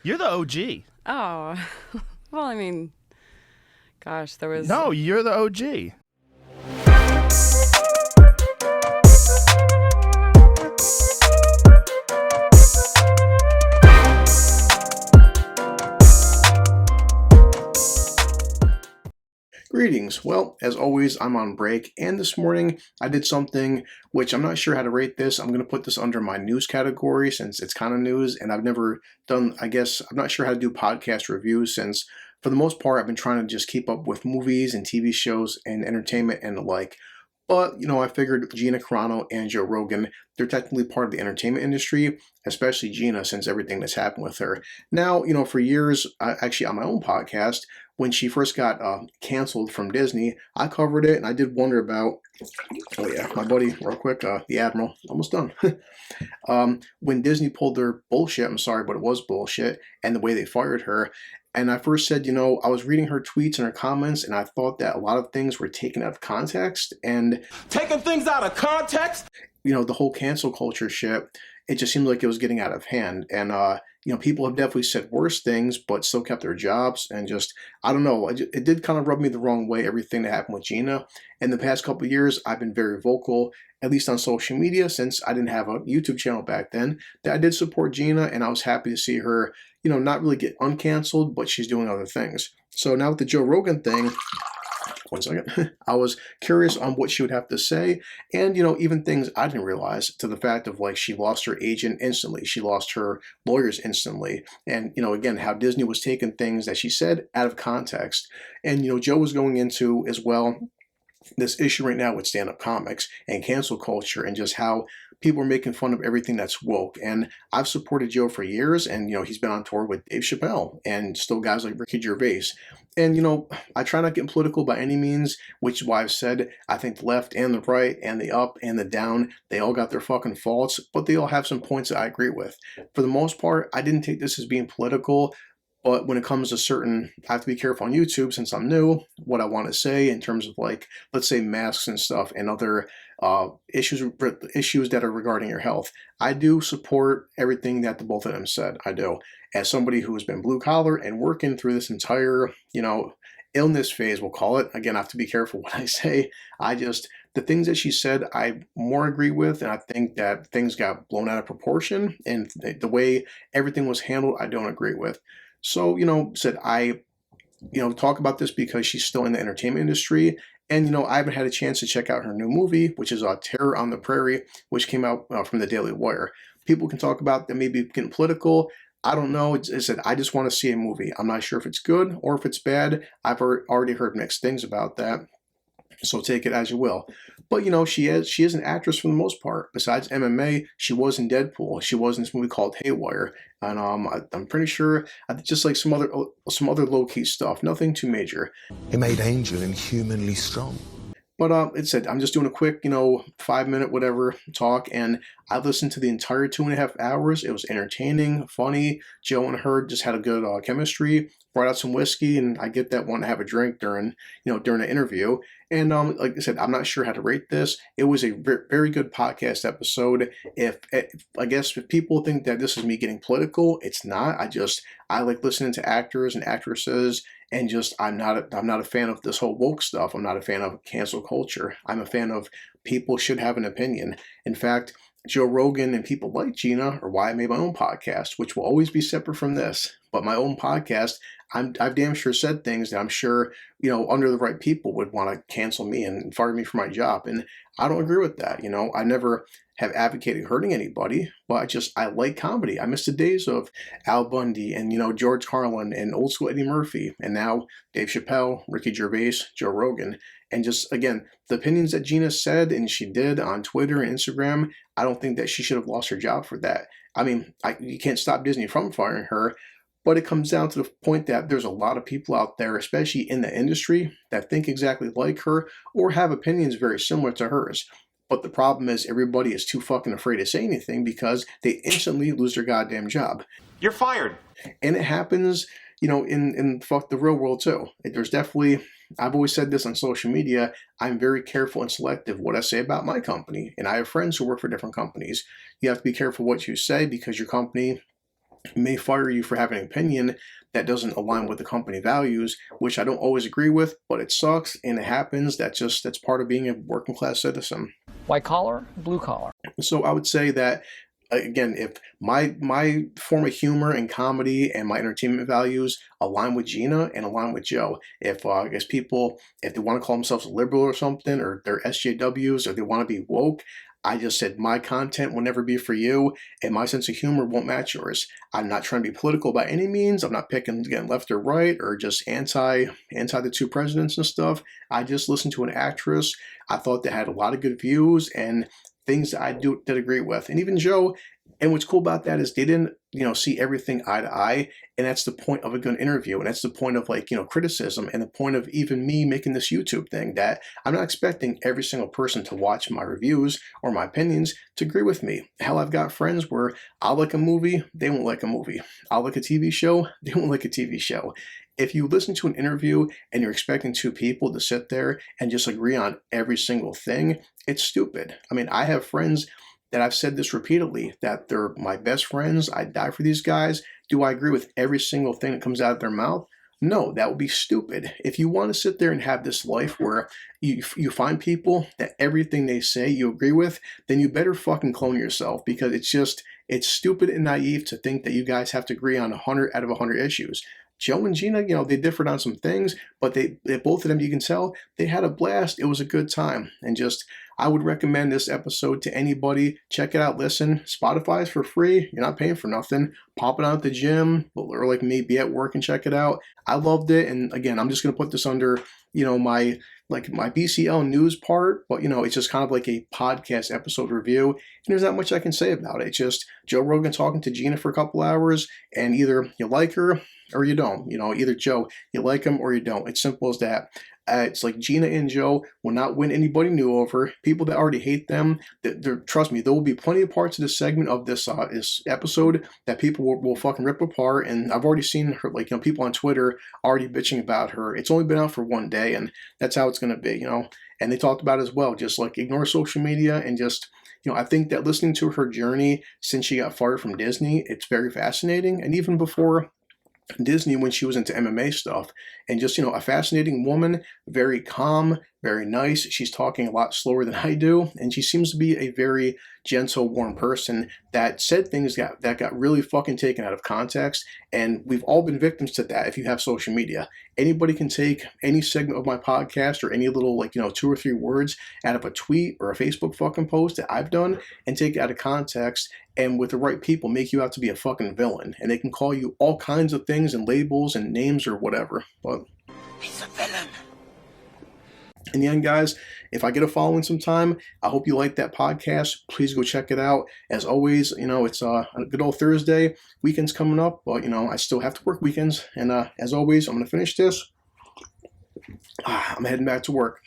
You're the OG. Oh, well, I mean, gosh, there was... No, you're the OG. Greetings. Well, as always, I'm on break, and this morning I did something which I'm not sure how to rate this. I'm going to put this under my news category since it's kind of news, and I've never done, I'm not sure how to do podcast reviews since, for the most part, I've been trying to just keep up with movies and TV shows and entertainment and the like. But, I figured Gina Carano and Joe Rogan, they're technically part of the entertainment industry, especially Gina, since everything that's happened with her. Now, for years, actually on my own podcast, when she first got canceled from Disney, I covered it, and I did wonder about, oh yeah, my buddy, real quick, the Admiral, almost done. When Disney pulled their bullshit, I'm sorry, but it was bullshit, and the way they fired her. And I first said, I was reading her tweets and her comments, and I thought that a lot of things were taken out of context. And taking things out of context? The whole cancel culture shit, it just seemed like it was getting out of hand. And, people have definitely said worse things, but still kept their jobs. And just, I don't know, it did kind of rub me the wrong way, everything that happened with Gina. In the past couple of years, I've been very vocal, at least on social media, since I didn't have a YouTube channel back then, that I did support Gina, and I was happy to see her, not really get uncanceled, but she's doing other things. So now with the Joe Rogan thing, one second, I was curious on what she would have to say, and even things I didn't realize, to the fact of like she lost her agent instantly, she lost her lawyers instantly, and again how Disney was taking things that she said out of context. And Joe was going into as well this issue right now with stand-up comics and cancel culture, and just how people are making fun of everything that's woke. And I've supported Joe for years, and he's been on tour with Dave Chappelle and still guys like Ricky Gervais. And I try not getting political by any means, which is why I've said I think the left and the right and the up and the down, they all got their fucking faults, but they all have some points that I agree with. For the most part, I didn't take this as being political. But when it comes to certain, I have to be careful on YouTube since I'm new, what I want to say in terms of like, let's say masks and stuff and other issues that are regarding your health. I do support everything that the both of them said. I do. As somebody who has been blue collar and working through this entire, illness phase, we'll call it. Again, I have to be careful what I say. The things that she said, I more agree with, and I think that things got blown out of proportion, and the way everything was handled, I don't agree with. So, said I, talk about this because she's still in the entertainment industry. And, I haven't had a chance to check out her new movie, which is Terror on the Prairie, which came out from the Daily Wire. People can talk about that maybe getting political. I don't know. It said, I just want to see a movie. I'm not sure if it's good or if it's bad. I've already heard mixed things about that. So take it as you will. But she is an actress for the most part. Besides MMA, she was in Deadpool. She was in this movie called Haywire, and I'm pretty sure just like some other low key stuff. Nothing too major. He made Angel inhumanly strong. But it said I'm just doing a quick 5-minute whatever talk, and I listened to the entire 2.5 hours. It was entertaining, funny. Joe and her just had a good chemistry. Brought out some whiskey, and I get that, want to have a drink during an interview. And like I said, I'm not sure how to rate this. It was a very good podcast episode. If people think that this is me getting political, it's not. I like listening to actors and actresses, and I'm not a fan of this whole woke stuff. I'm not a fan of cancel culture. I'm a fan of people should have an opinion. In fact, Joe Rogan and people like Gina are why I made my own podcast, which will always be separate from this. But my own podcast, I've damn sure said things that I'm sure, under the right people would want to cancel me and fire me from my job. And I don't agree with that. I never have advocated hurting anybody, but I like comedy. I miss the days of Al Bundy and, George Carlin and old school Eddie Murphy, and now Dave Chappelle, Ricky Gervais, Joe Rogan. And just, again, the opinions that Gina said and she did on Twitter and Instagram, I don't think that she should have lost her job for that. I mean, you can't stop Disney from firing her, but it comes down to the point that there's a lot of people out there, especially in the industry, that think exactly like her or have opinions very similar to hers. But the problem is everybody is too fucking afraid to say anything because they instantly lose their goddamn job. You're fired. And it happens, in the real world too. There's definitely, I've always said this on social media, I'm very careful and selective what I say about my company. And I have friends who work for different companies. You have to be careful what you say because your company may fire you for having an opinion that doesn't align with the company values, which I don't always agree with, but it sucks and it happens. That's part of being a working class citizen. White collar, blue collar. So I would say that, again, if my form of humor and comedy and my entertainment values align with Gina and align with Joe, if people, if they want to call themselves liberal or something, or they're SJWs, or they want to be woke, I just said my content will never be for you, and my sense of humor won't match yours. I'm not trying to be political by any means. I'm not picking, again, left or right, or just anti the two presidents and stuff. I just listened to an actress. I thought they had a lot of good views and things that I did agree with. And even Joe, and what's cool about that is they didn't, see everything eye to eye. And that's the point of a good interview. And that's the point of criticism, and the point of even me making this YouTube thing, that I'm not expecting every single person to watch my reviews or my opinions to agree with me. Hell, I've got friends where I'll like a movie, they won't like a movie. I'll like a TV show, they won't like a TV show. If you listen to an interview and you're expecting two people to sit there and just agree on every single thing, it's stupid. I mean, I have friends that I've said this repeatedly, that they're my best friends. I die for these guys. Do I agree with every single thing that comes out of their mouth? No, that would be stupid. If you want to sit there and have this life where you find people that everything they say you agree with, then you better fucking clone yourself, because it's stupid and naive to think that you guys have to agree on 100 out of 100 issues. Joe and Gina, they differed on some things, but they both of them, you can tell, they had a blast. It was a good time. And I would recommend this episode to anybody. Check it out, listen. Spotify's for free. You're not paying for nothing. Pop it out at the gym, or like me, be at work and check it out. I loved it. And again, I'm just going to put this under, my BCL news part, but it's just kind of like a podcast episode review. And there's not much I can say about it. It's just Joe Rogan talking to Gina for a couple hours, and either you like her or you don't. Either Joe, you like him or you don't. It's simple as that. It's like Gina and Joe will not win anybody new over. People that already hate them, trust me, there will be plenty of parts of this segment of this episode that people will fucking rip apart. And I've already seen her, people on Twitter already bitching about her. It's only been out for one day, and that's how it's going to be, And they talked about it as well, just ignore social media and just, I think that listening to her journey since she got fired from Disney, it's very fascinating. And even before Disney, when she was into MMA stuff, and just, a fascinating woman, very calm, very nice. She's talking a lot slower than I do, and she seems to be a very gentle, warm person that said things that got really fucking taken out of context, and we've all been victims to that. If you have social media, anybody can take any segment of my podcast or any little 2 or 3 words out of a tweet or a Facebook fucking post that I've done and take it out of context, and with the right people make you out to be a fucking villain, and they can call you all kinds of things and labels and names or whatever. But He's a villain. in the end, guys, if I get a following sometime, I hope you like that podcast. Please go check it out. As always, it's a good old Thursday. Weekend's coming up, but, I still have to work weekends. And as always, I'm going to finish this. I'm heading back to work.